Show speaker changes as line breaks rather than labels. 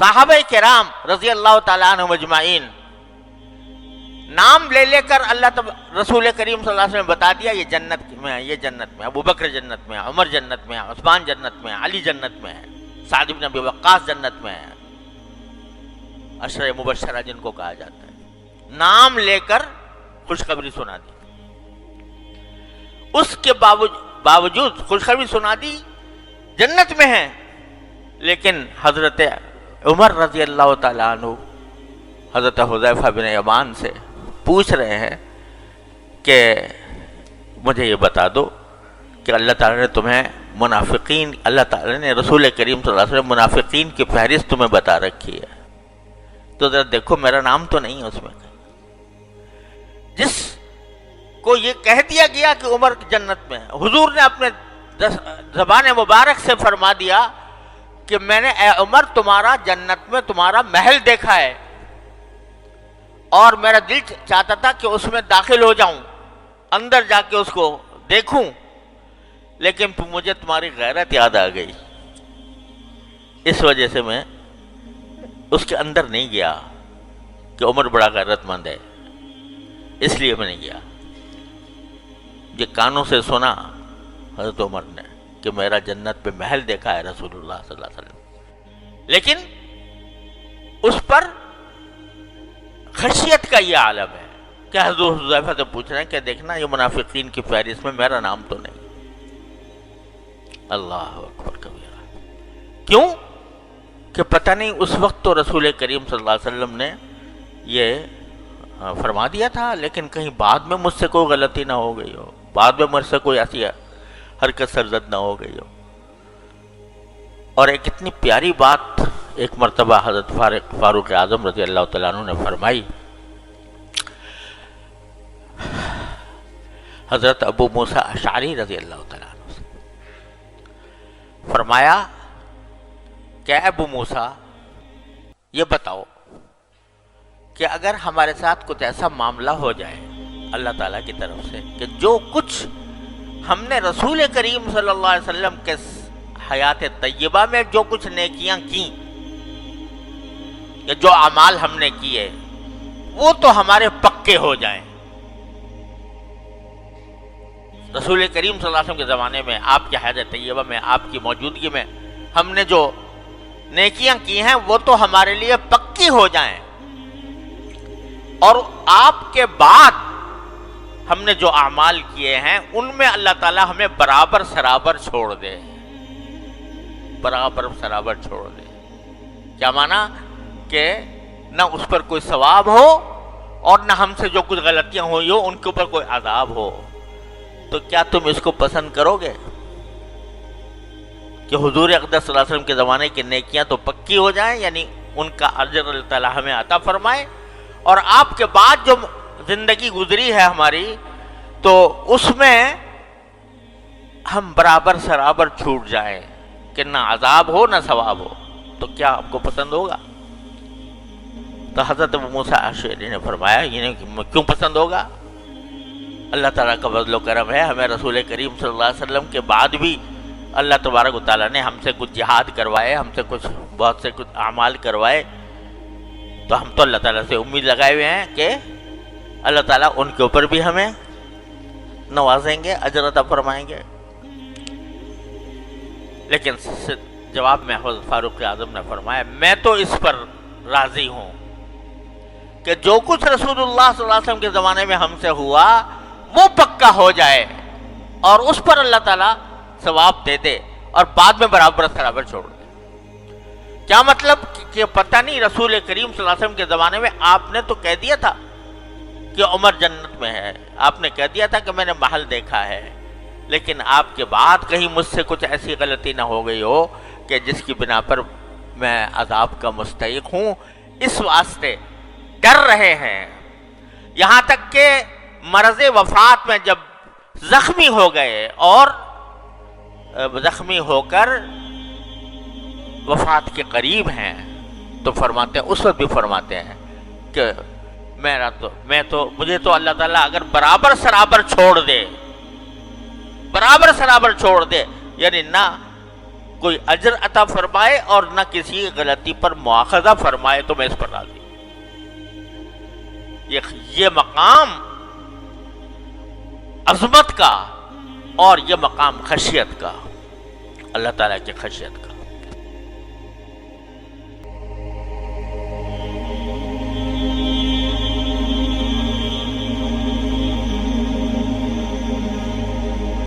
صحابہ کرام رضی اللہ تعالیٰ عنہم اجمعین نام لے لے کر رسول کریم صلی اللہ علیہ وسلم نے بتا دیا یہ جنت میں ہے، یہ جنت میں ہے، ابو بکر جنت میں ہے، عمر جنت میں ہے، عثمان جنت میں ہے، علی جنت میں ہے، سعد بن ابی وقاص جنت میں ہے، عشرہ مبشرہ جن کو کہا جاتا ہے، نام لے کر خوشخبری سنا دی۔ اس کے باوجود خوشخبری سنا دی جنت میں ہے، لیکن حضرت عمر رضی اللہ تعالیٰ عنہ حضرت حذیفہ بن یمان سے پوچھ رہے ہیں کہ مجھے یہ بتا دو کہ اللہ تعالیٰ نے تمہیں منافقین، اللہ تعالیٰ نے رسول کریم صلی اللہ علیہ وسلم منافقین کی فہرست تمہیں بتا رکھی ہے، تو ذرا دیکھو میرا نام تو نہیں ہے اس میں۔ جس کو یہ کہہ دیا گیا کہ عمر جنت میں ہے، حضور نے اپنے زبان مبارک سے فرما دیا کہ میں نے اے عمر تمہارا جنت میں تمہارا محل دیکھا ہے، اور میرا دل چاہتا تھا کہ اس میں داخل ہو جاؤں، اندر جا کے اس کو دیکھوں، لیکن مجھے تمہاری غیرت یاد آ گئی، اس وجہ سے میں اس کے اندر نہیں گیا کہ عمر بڑا غیرت مند ہے، اس لیے میں نہیں گیا۔ یہ کانوں سے سنا حضرت عمر نے کہ میرا جنت پہ محل دیکھا ہے رسول اللہ صلی اللہ علیہ وسلم، لیکن اس پر خشیت کا یہ عالم ہے کہ حضرت حذیفہ سے پوچھ رہے ہیں کہ دیکھنا یہ منافقین کی فہرست میں میرا نام تو نہیں۔ اللہ اکبر کبیرہ، کیوں کہ پتہ نہیں اس وقت تو رسول کریم صلی اللہ علیہ وسلم نے یہ فرما دیا تھا، لیکن کہیں بعد میں مجھ سے کوئی غلطی نہ ہو گئی ہو، بعد میں مجھ سے کوئی ایسی حرکت سرزد نہ ہو گئی ہو۔ اور ایک اتنی پیاری بات ایک مرتبہ حضرت فاروق اعظم رضی اللہ تعالیٰ عنہ نے فرمائی۔ حضرت ابو موسیٰ اشعری رضی اللہ تعالیٰ عنہ سے فرمایا کہ ابو موسیٰ یہ بتاؤ کہ اگر ہمارے ساتھ کچھ ایسا معاملہ ہو جائے اللہ تعالیٰ کی طرف سے کہ جو کچھ ہم نے رسول کریم صلی اللہ علیہ وسلم کے حیات طیبہ میں جو کچھ نیکیاں کیں یا جو اعمال ہم نے کیے وہ تو ہمارے پکے ہو جائیں۔ رسول کریم صلی اللہ علیہ وسلم کے زمانے میں آپ کی حیات طیبہ میں آپ کی موجودگی میں ہم نے جو نیکیاں کی ہیں وہ تو ہمارے لیے پکی ہو جائیں، اور آپ کے بعد ہم نے جو اعمال کیے ہیں ان میں اللہ تعالیٰ ہمیں برابر سرابر چھوڑ دے، برابر سرابر چھوڑ دے۔ کیا مانا کہ نہ اس پر کوئی ثواب ہو اور نہ ہم سے جو کچھ غلطیاں ہوئی ہو ان کے اوپر کوئی عذاب ہو، تو کیا تم اس کو پسند کرو گے کہ حضور اقدس صلی اللہ علیہ وسلم کے زمانے کی نیکیاں تو پکی ہو جائیں، یعنی ان کا اجر اللہ تعالیٰ ہمیں عطا فرمائے، اور آپ کے بعد جو زندگی گزری ہے ہماری تو اس میں ہم برابر سرابر چھوٹ جائیں کہ نہ عذاب ہو نہ ثواب ہو، تو کیا آپ کو پسند ہوگا؟ تو حضرت ابو موسیٰ اشعری نے فرمایا یہ کیوں پسند ہوگا؟ اللہ تعالیٰ کا فضل و کرم ہے، ہمیں رسول کریم صلی اللہ علیہ وسلم کے بعد بھی اللہ تبارک و تعالیٰ نے ہم سے کچھ جہاد کروائے، ہم سے بہت سے کچھ اعمال کروائے، تو ہم تو اللہ تعالیٰ سے امید لگائے ہوئے ہیں کہ اللہ تعالیٰ ان کے اوپر بھی ہمیں نوازیں گے، اجر عطا فرمائیں گے۔ لیکن جواب میں حضرت فاروق اعظم نے فرمایا میں تو اس پر راضی ہوں کہ جو کچھ رسول اللہ صلی اللہ علیہ وسلم کے زمانے میں ہم سے ہوا وہ پکا ہو جائے اور اس پر اللہ تعالیٰ ثواب دے دے اور بعد میں برابر سرابر چھوڑ دے۔ کیا مطلب کہ پتہ نہیں رسول کریم صلی اللہ علیہ وسلم کے زمانے میں آپ نے تو کہہ دیا تھا کہ عمر جنت میں ہے، آپ نے کہہ دیا تھا کہ میں نے محل دیکھا ہے، لیکن آپ کے بعد کہیں مجھ سے کچھ ایسی غلطی نہ ہو گئی ہو کہ جس کی بنا پر میں عذاب کا مستحق ہوں، اس واسطے ڈر رہے ہیں۔ یہاں تک کہ مرض وفات میں جب زخمی ہو گئے اور زخمی ہو کر وفات کے قریب ہیں تو فرماتے ہیں، اس وقت بھی فرماتے ہیں کہ مجھے تو اللہ تعالیٰ اگر برابر سرابر چھوڑ دے، برابر سرابر چھوڑ دے، یعنی نہ کوئی اجر عطا فرمائے اور نہ کسی غلطی پر مواخذہ فرمائے تو میں اس پر راضی ہوں۔ یہ مقام عظمت کا اور یہ مقام خشیت کا، اللہ تعالیٰ کی خشیت کا۔